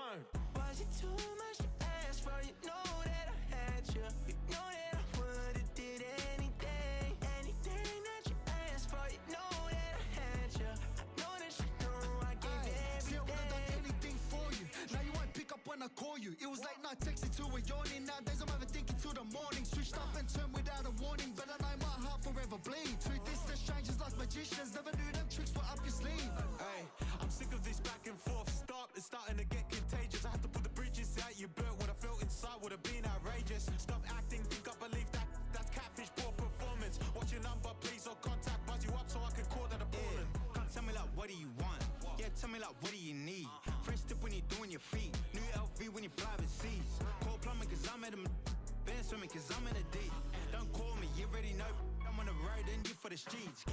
tone. Was it too much to ask for? You know that I had you. You know that I would've did anything that you asked for. You know that I had you. I know that you know I gave you everything. See, I would've done anything for you. Now you won't pick up when I call you. It was late night texting to a yawning. Nowadays I'm overthinking till the morning. Switched up and turned without a warning, but I know my heart forever bleeds. Truth is, the strangers like magicians. Never knew them tricks were up your sleeve. Hey, I'm sick of this back and forth. It's starting to get contagious. I have to put the bridges out you built. What I felt inside would have been outrageous. Stop acting, think I believe that's catfish, poor performance. What's your number, please, or contact, buzz you up so I can call that appalling. Can't tell me like, what do you want? Yeah, tell me like, what do you need? Fresh tip when you're doing your feet. New LV when you fly overseas. Call plumbing cause I'm at a band swimming cause I'm in a D. Don't call me, you already know. I'm on the road and you for the streets.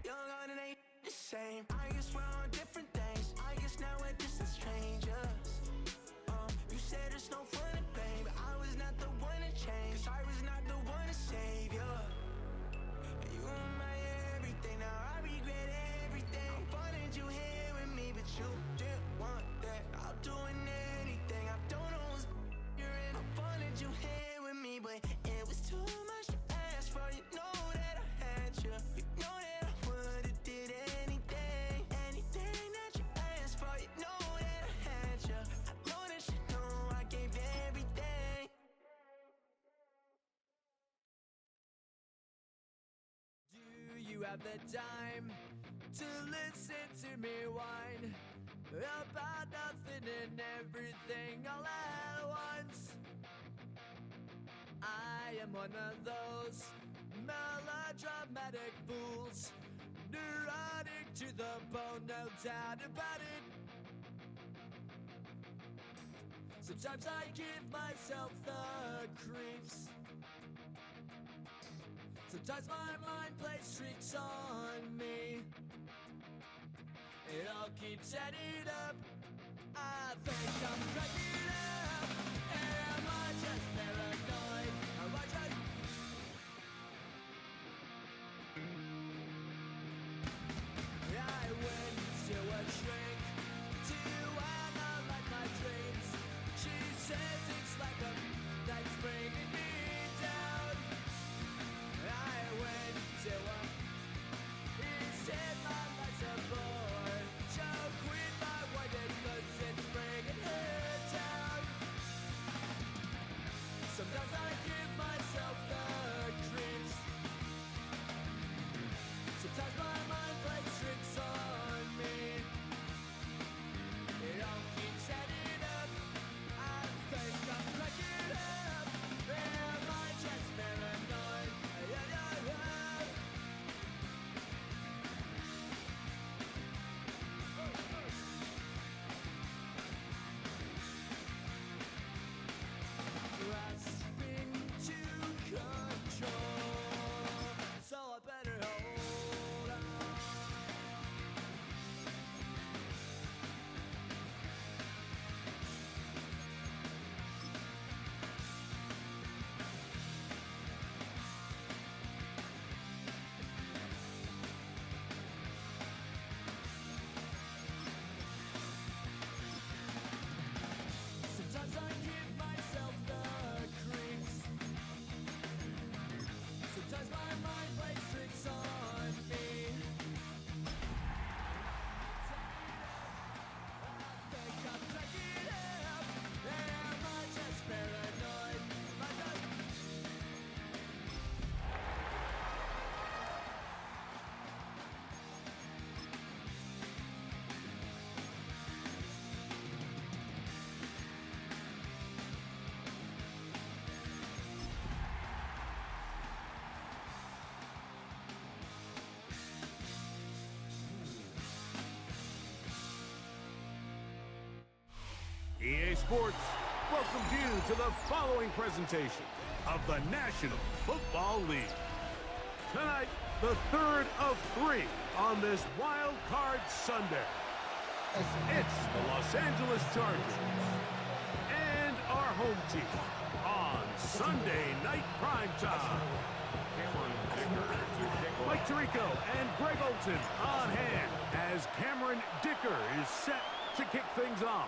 Young and it ain't the same. I guess we're on different things. I guess now we're distant strangers. You said it's no fun to blame, but I was not the one to change. 'Cause I was not the one to save you. You were my everything. Now I regret everything. I wanted you here with me, but you didn't want that. I'll do anything. I don't know what's you're in. I wanted you here with me, but it was too much to ask for. You know that I had you. You know that I would've did anything that you asked for. You know that I had you. I know that you know I gave you everything. Do you have the time to listen to me whine about nothing and everything all at once? I am one of those melodramatic fools, neurotic to the bone, no doubt about it. Sometimes I give myself the creeps. Sometimes my mind plays tricks on me. It all keeps adding up. I think I'm cracking up. Am I just paranoid? Am I just... I went to a shrink to analyze my dreams. She says it's like a that's bringing me down. I went to a... He said my life's a bore. Joke with my wife because it's bringing her down. Sometimes I give myself the creeps. Sometimes my mind plays tricks on me. It all keeps adding up. I think I'm cracking up. Am I just paranoid? Grasping to control, so I better hold on. Sometimes I give myself the creeps. Sometimes my mind plays tricks on me. I think I'm cracking up. Am I just paranoid? Am I just... EA Sports welcomes you to the following presentation of the National Football League. Tonight, the third of three on this Wild Card Sunday. It's the Los Angeles Chargers and our home team on Sunday Night Primetime. Mike Tirico and Greg Olson on hand as Cameron Dicker is set to kick things off.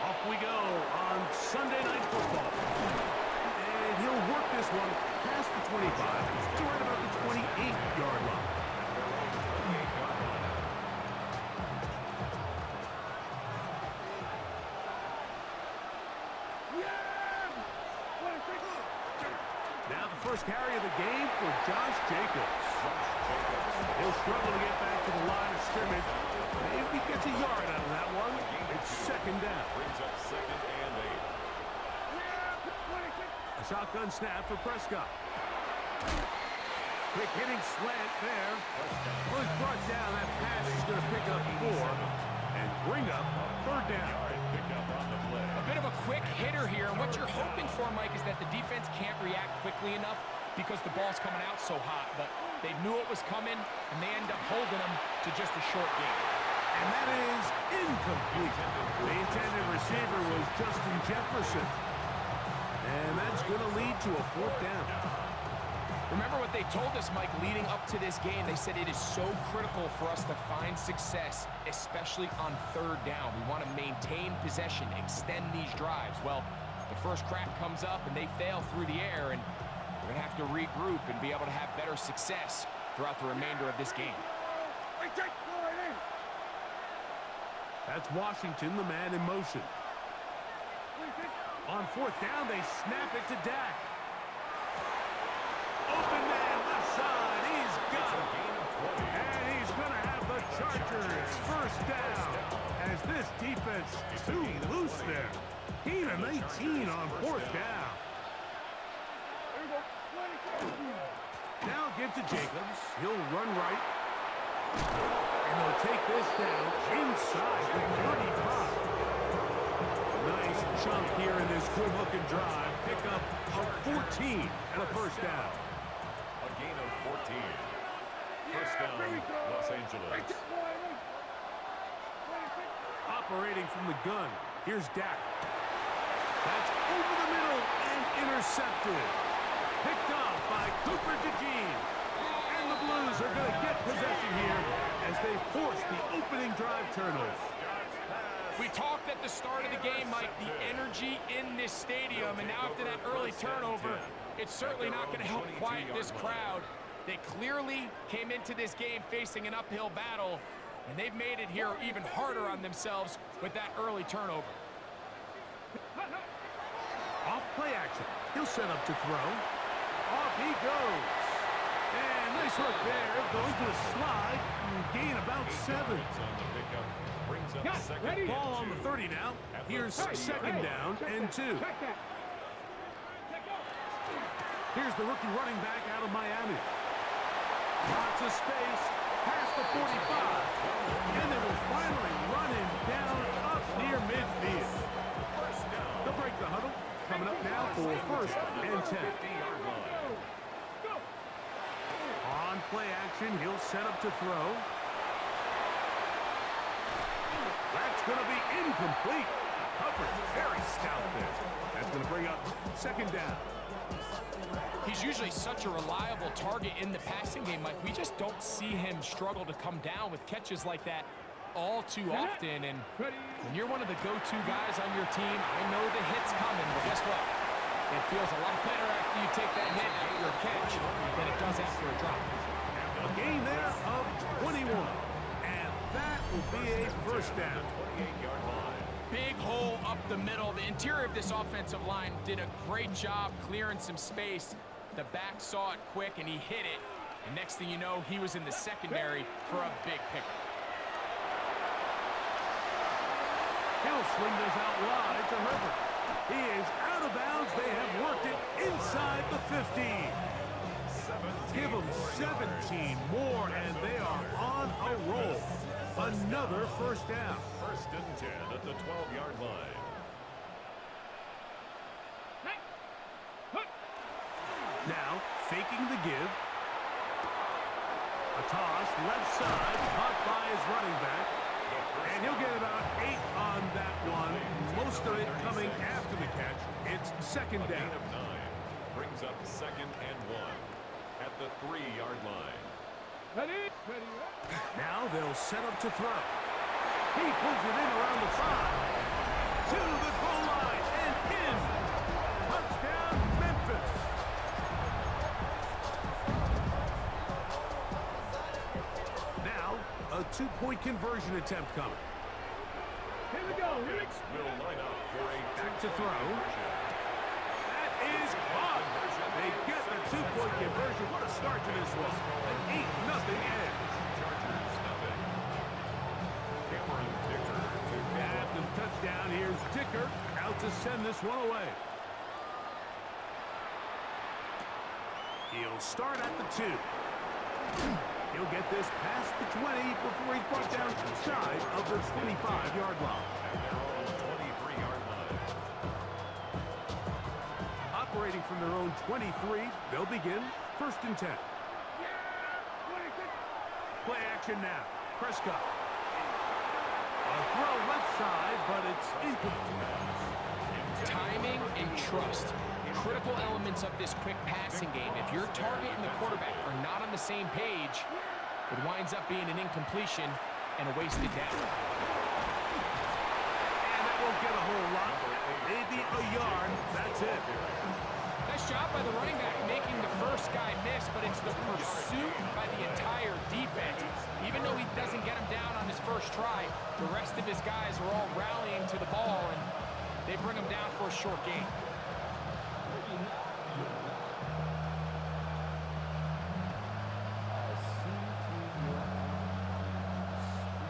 Off we go on Sunday Night Football. And he'll work this one past the 25 to right about the 28-yard line. Now the first carry of the game for Josh Jacobs. He'll struggle to get back to the line of scrimmage. Maybe he gets a yard out of that one. It's second down. Brings up second and 8. A shotgun snap for Prescott. Quick hitting slant there. Well, he's brought down. That pass is going to pick up 4 and bring up third down. A bit of a quick hitter here, and what you're hoping for, Mike, is that the defense can't react quickly enough because the ball's coming out so hot, but they knew it was coming, and they end up holding them to just a short game. And that is incomplete. The intended receiver was Justin Jefferson, and that's going to lead to a fourth down. Remember what they told us, Mike, leading up to this game. They said it is so critical for us to find success, especially on third down. We want to maintain possession, extend these drives. Well, the first crack comes up, and they fail through the air, and we're going to have to regroup and be able to have better success throughout the remainder of this game. That's Washington, the man in motion. On fourth down, they snap it to Dak. Open man, left side, he's got it. And he's going to have the Chargers first down as this defense too loose there. Gain of 19 on fourth down. Now give to Jacobs. He'll run right. And they'll take this down inside the 35. Nice chunk here in this good-looking drive. Pick up a 14 and a first down. A gain of 14. First down, Los Angeles. Operating from the gun. Here's Dak. That's over the middle and intercepted. Picked off by Cooper DeJean. And the Blues are going to get possession here as they force the opening drive turnover. We talked at the start of the game, Mike, the energy in this stadium, and now after that early turnover, it's certainly not going to help quiet this crowd. They clearly came into this game facing an uphill battle, and they've made it here even harder on themselves with that early turnover. Off play action. He'll set up to throw. Off he goes. And nice work there. Going to a slide and gain about 7. Ball on the 30 now. Here's second down and 2. Here's the rookie running back out of Miami. Lots of space past the 45. And they will finally run him down up near midfield. They'll break the huddle. Coming up now for first and 10. On play action, he'll set up to throw. That's going to be incomplete. Coverage very stout there. That's going to bring up second down. He's usually such a reliable target in the passing game, Mike. We just don't see him struggle to come down with catches like that all too often. And when you're one of the go-to guys on your team, I know the hit's coming, but guess what? It feels a lot better after you take that hit after a catch than it does after a drop. A gain there of 21. And that will be a first down. 28-yard line. Big hole up the middle. The interior of this offensive line did a great job clearing some space. The back saw it quick, and he hit it. And next thing you know, he was in the secondary for a big pickup. He'll swing this out wide to Herbert. He is out of bounds. They have worked it inside the 15. Give them 17 more, and they are on a roll. Another first down. First and 10 at the 12-yard line. Now, faking the give. A toss, left side, caught by his running back. And he'll get about 8 on that one. Most of it coming after the catch. It's second down. A gain of 9 brings up second and 1 at the 3-yard line. Now they'll set up to throw. He pulls it in around the 5. To the goal line and in. Touchdown, Memphis. Now, a 2-point conversion attempt coming. Here we go. Will line up for a back to throw. That is caught. They get the 2-point conversion. What a start to this one. An 8-0 edge. Chargers nothing. Cameron Dicker to after the touchdown, here's Dicker out to send this one away. He'll start at the 2. He'll get this past the 20 before he's brought down shy of the 25-yard line. at their own 23-yard line. Operating from their own 23, they'll begin 1st and 10. Play action now. Prescott. A throw left side, but it's incomplete. Timing and trust. Critical elements of this quick passing game. If your target and the quarterback are not on the same page, it winds up being an incompletion and a wasted down. And that won't get a whole lot. Maybe a yard. That's it. Nice job by the running back making the first guy miss, but it's the pursuit by the entire defense. Even though he doesn't get him down on his first try, the rest of his guys are all rallying to the ball, and they bring him down for a short gain.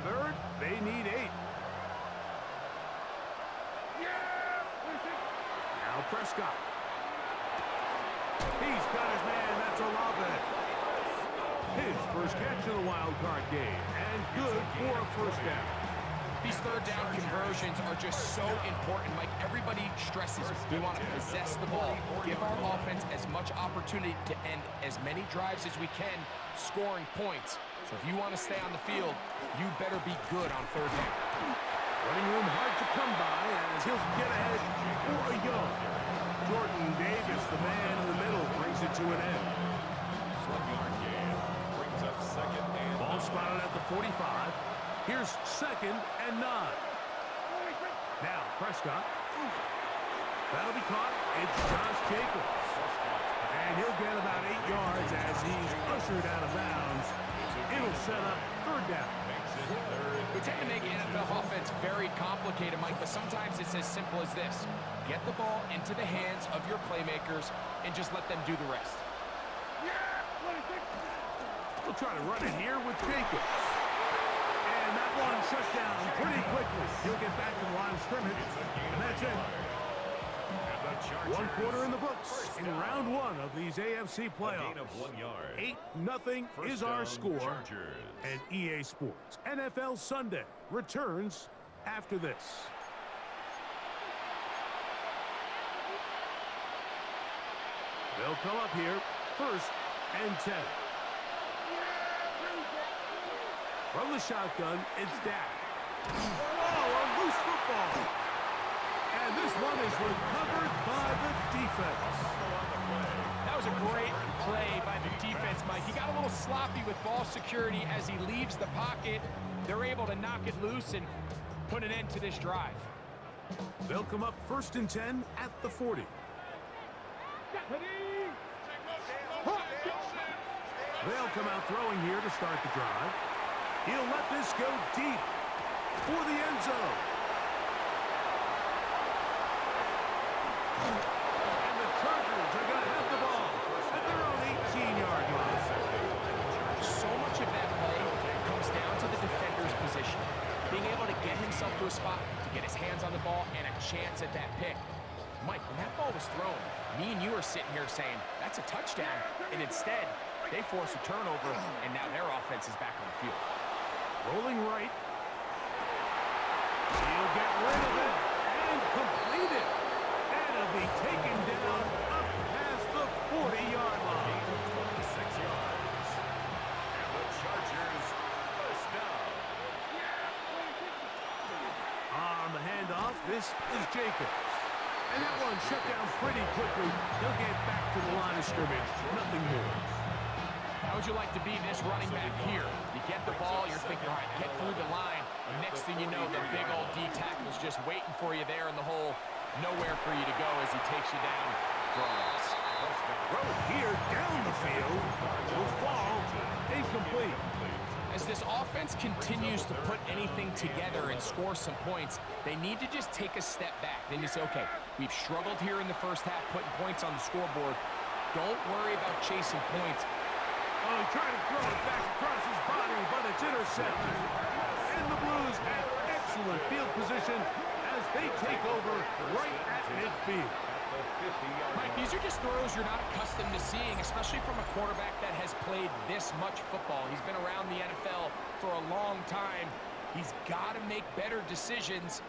Third, they need 8. Now Prescott. He's got his man. That's Olave. His first catch in the wild card game, and good for a first down. These third down conversions are just so important. Like everybody stresses, we want to possess the ball, give our offense as much opportunity to end as many drives as we can, scoring points. So if you want to stay on the field, you better be good on third down. Running room hard to come by as he'll get ahead for a yard. Jordan Davis, the man in the middle, brings it to an end. 1-yard gain brings up 2nd and Ball spotted at the 45. Here's 2nd and 9. Now Prescott. That'll be caught. It's Josh Jacobs. And he'll get about 8 yards as he's ushered out of bounds. It'll set up 3rd down. We tend to make NFL offense very complicated, Mike, but sometimes it's as simple as this. Get the ball into the hands of your playmakers and just let them do the rest. We'll try to run it here with Jacobs. And that one shut down pretty quickly. He'll get back to the line of scrimmage, and that's it. 1 quarter in the books in round 1 of these AFC playoffs. 8-0 is our score. And EA Sports NFL Sunday returns after this. They'll come up here 1st and 10. From the shotgun, it's Dak. Oh, a loose football. And this one is recovered by the defense. That was a great play by the defense, Mike. He got a little sloppy with ball security as he leaves the pocket. They're able to knock it loose and put an end to this drive. They'll come up 1st and 10 at the 40. They'll come out throwing here to start the drive. He'll let this go deep for the end zone. And the Chargers are going to have the ball at their own 18-yard line. So much of that play comes down to the defender's position. Being able to get himself to a spot, to get his hands on the ball, and a chance at that pick. Mike, when that ball was thrown, me and you are sitting here saying, that's a touchdown. And instead, they force a turnover, and now their offense is back on the field. Rolling right. He'll get rid of it and complete it. And it'll be taken down up past the 40-yard line. 26 yards. And the Chargers first down. On the handoff, this is Jacobs. And that one shut down pretty quickly. He'll get back to the line of scrimmage. Nothing more. How would you like to be this running back here? You get the ball, you're thinking, all right, get through the line, And next thing you know, the big old D tackle's just waiting for you there in the hole. Nowhere for you to go as he takes you down for a loss. Throw here down the field will fall incomplete. As this offense continues to put anything together and score some points, they need to just take a step back. Then you say, okay, we've struggled here in the first half putting points on the scoreboard. Don't worry about chasing points. Oh, he tried to throw it back across his body, but it's intercepted. And the Blues have excellent field position as they take over right at midfield. Mike, these are just throws you're not accustomed to seeing, especially from a quarterback that has played this much football. He's been around the NFL for a long time. He's got to make better decisions.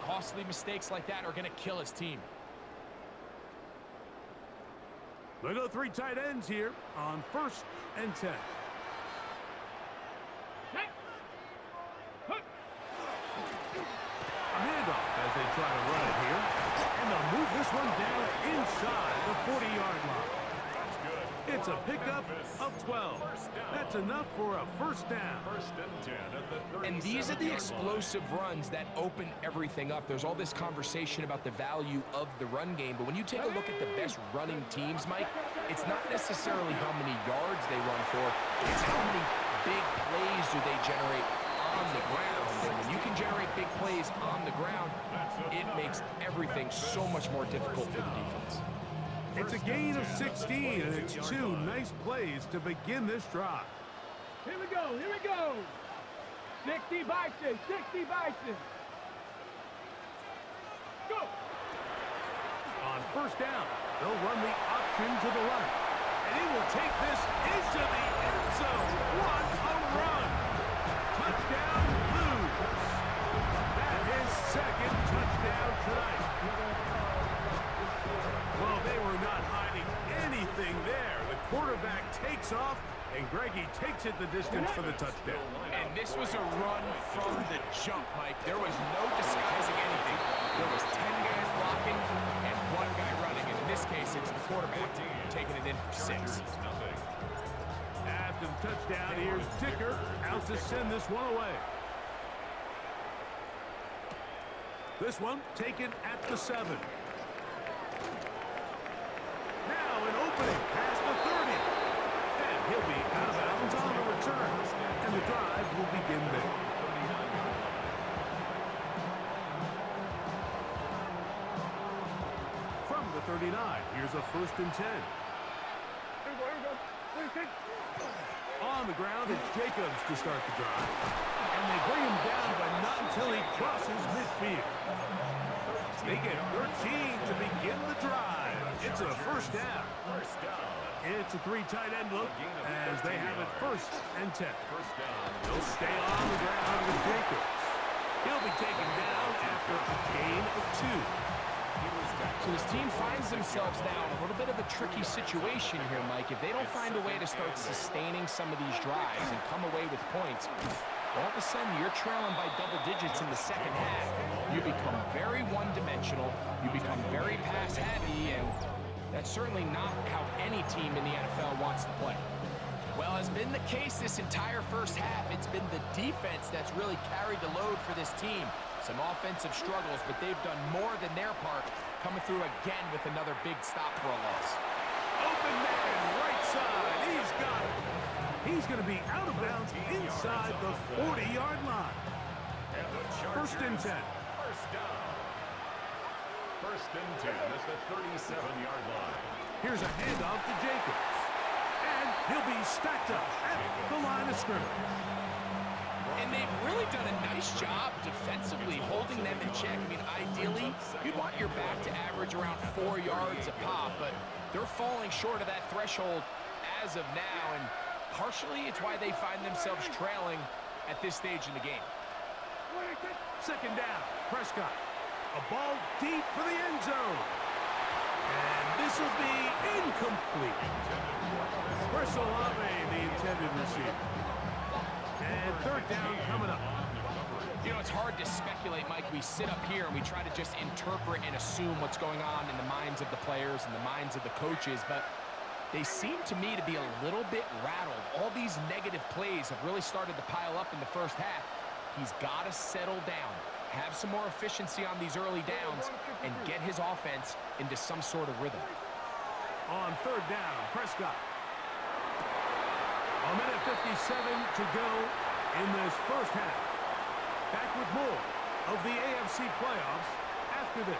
Costly mistakes like that are going to kill his team. They go 3 tight ends here on 1st and 10. A handoff as they try to run it here. And they'll move this one down inside the 40-yard line. It's a pickup of 12. That's enough for a first down. And these are the explosive runs that open everything up. There's all this conversation about the value of the run game, but when you take a look at the best running teams, Mike, it's not necessarily how many yards they run for, it's how many big plays do they generate on the ground. And when you can generate big plays on the ground, it makes everything so much more difficult for the defense. It's a gain of 16, and it's 2 nice plays to begin this drive. Here we go, here we go. 60 Bison, 60 Bison. Go. On first down, they'll run the option to the left. And he will take this into the end zone. What a run. Touchdown, Blues. That is 2nd touchdown tonight. Well, they were not hiding anything there. The quarterback takes off, and Greggy takes it the distance for the touchdown. And this was a run from the jump, Mike. There was no disguising anything. There was 10 guys blocking and 1 guy running. And in this case, it's the quarterback taking it in for 6. After the touchdown, here's Dicker out to send this one away. This one taken at the 7. Now an opening past the 30. And he'll be out of bounds on the return. And the drive will begin there. From the 39, here's a 1st and 10. On the ground, it's Jacobs to start the drive. And they bring him down, but not until he crosses midfield. They get 13 to begin the drive. It's a first down. It's a 3 tight end look as they have it 1st and 10. They'll stay on the ground with Jacobs. He'll be taken down after a gain of 2. So this team finds themselves now in a little bit of a tricky situation here, Mike. If they don't find a way to start sustaining some of these drives and come away with points, all of a sudden you're trailing by double digits in the second half. You become very one-dimensional. You become very pass-heavy, and that's certainly not how any team in the NFL wants to play. Well, has been the case this entire first half. It's been the defense that's really carried the load for this team. Some offensive struggles, but they've done more than their part, coming through again with another big stop for a loss. Open man, right side. He's got it. He's going to be out of bounds inside the 40-yard line. 1st and 10. First down. 1st and 10 at the 37-yard line. Here's a handoff to Jacobs. And he'll be stacked up at the line of scrimmage. And they've really done a nice job defensively holding them in check. I mean, ideally, you'd want your back to average around 4 yards a pop, but they're falling short of that threshold as of now, and partially it's why they find themselves trailing at this stage in the game. 2nd down, Prescott. A ball deep for the end zone. And this will be incomplete. Chris Olave, the intended receiver. And 3rd down coming up. You know, it's hard to speculate, Mike. We sit up here and we try to just interpret and assume what's going on in the minds of the players and the minds of the coaches, but they seem to me to be a little bit rattled. All these negative plays have really started to pile up in the first half. He's got to settle down, have some more efficiency on these early downs, and get his offense into some sort of rhythm. On third down, Prescott. A minute 57 to go in this first half. Back with more of the AFC playoffs after this.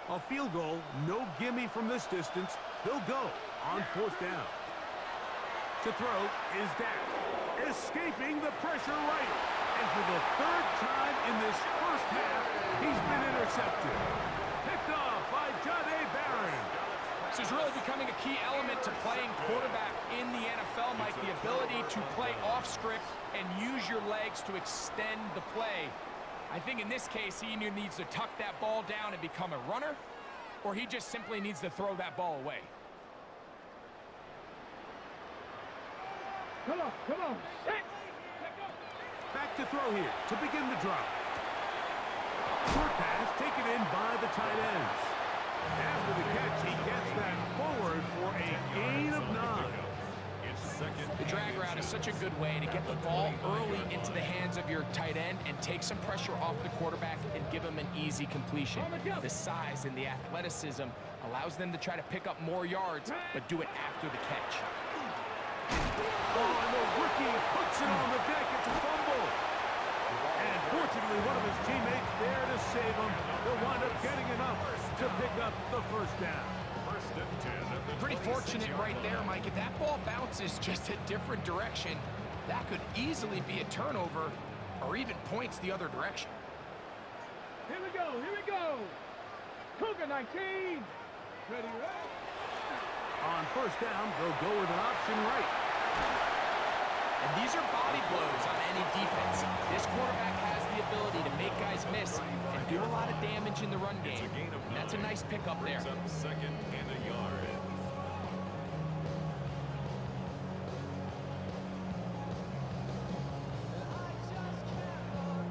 A field goal, no gimme from this distance. They'll go on fourth down. To throw is Dak, escaping the pressure right. And for the third time in this first half, he's been intercepted. Picked off by Jahdae Barron. This is really becoming a key element to playing quarterback in the NFL, Mike. The ability to play off script and use your legs to extend the play. I think in this case, he either needs to tuck that ball down and become a runner, or he just simply needs to throw that ball away. Come on, come on. Back to throw here to begin the drive. Short pass taken in by the tight ends. After the catch, he gets that forward for a gain of 9. The drag route is such a good way to get the ball early into the hands of your tight end and take some pressure off the quarterback and give him an easy completion. The size and the athleticism allows them to try to pick up more yards, but do it after the catch. Oh, and the rookie puts it on the deck. It's a fumble. And fortunately, one of his teammates there to save him. They'll wind up getting enough to pick up the first down. Pretty fortunate right there, Mike. If that ball bounces just a different direction, that could easily be a turnover or even points the other direction. Here we go, here we go. Cougar 19. Ready, right? On first down, they'll go with an option right. And these are body blows on any defense. This quarterback has the ability to make guys miss and do a lot of damage in the run game. And that's a nice pickup there. Second and a yard.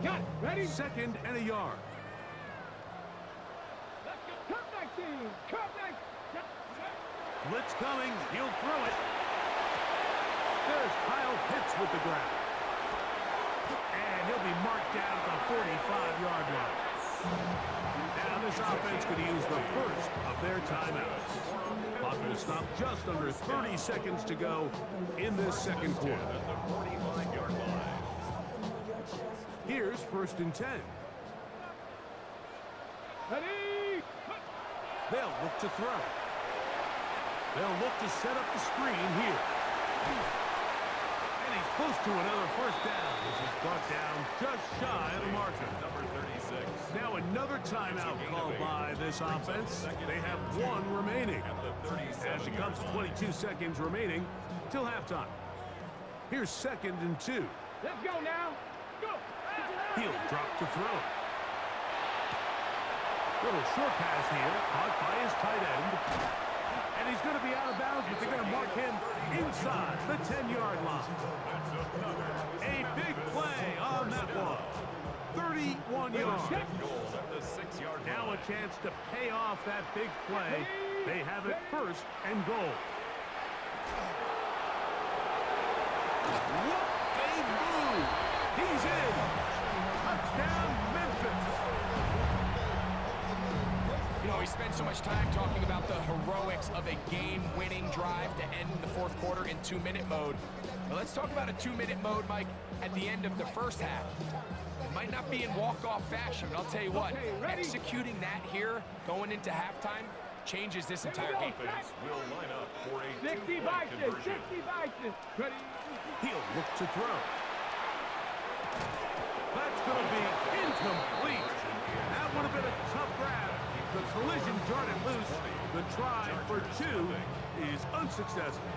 Got it. Ready? Second and a yard. Let's go. Cup 19. Cup 19. Blitz coming. He'll throw it. There's Kyle Pitts with the grab. And he'll be marked down at the 45-yard line. Now this offense could use the first of their timeouts. Clock will stop just under 30 seconds to go in this second quarter. At the 45-yard line. Here's first and 10. Ready? They'll look to throw. They'll look to set up the screen here. And he's close to another first down. This is brought down just shy of the marker. Number 36. Now another timeout called by this offense. They have one remaining. As it comes to 22 seconds remaining till halftime. Here's second and 2. Let's go now. Go. He'll drop to throw. Little short pass here, caught by his tight end. And he's going to be out of bounds, but they're going to mark him inside the 10-yard line. A big play on that one. 31 yards. Now a chance to pay off that big play. They have it first and goal. What a move! He's in. Touchdown, Memphis. You know, we spend so much time talking about the heroics of a game-winning drive to end the fourth quarter in 2-minute mode. But let's talk about a 2-minute mode, Mike, at the end of the first half. It might not be in walk-off fashion, but I'll tell you what, executing that here, going into halftime, changes this entire game. Will line up for a 60 vices, 60 vices. Ready? He'll look to throw. That's going to be incomplete. That would have been a tough grab. The collision jarred it loose. The try for 2 is unsuccessful.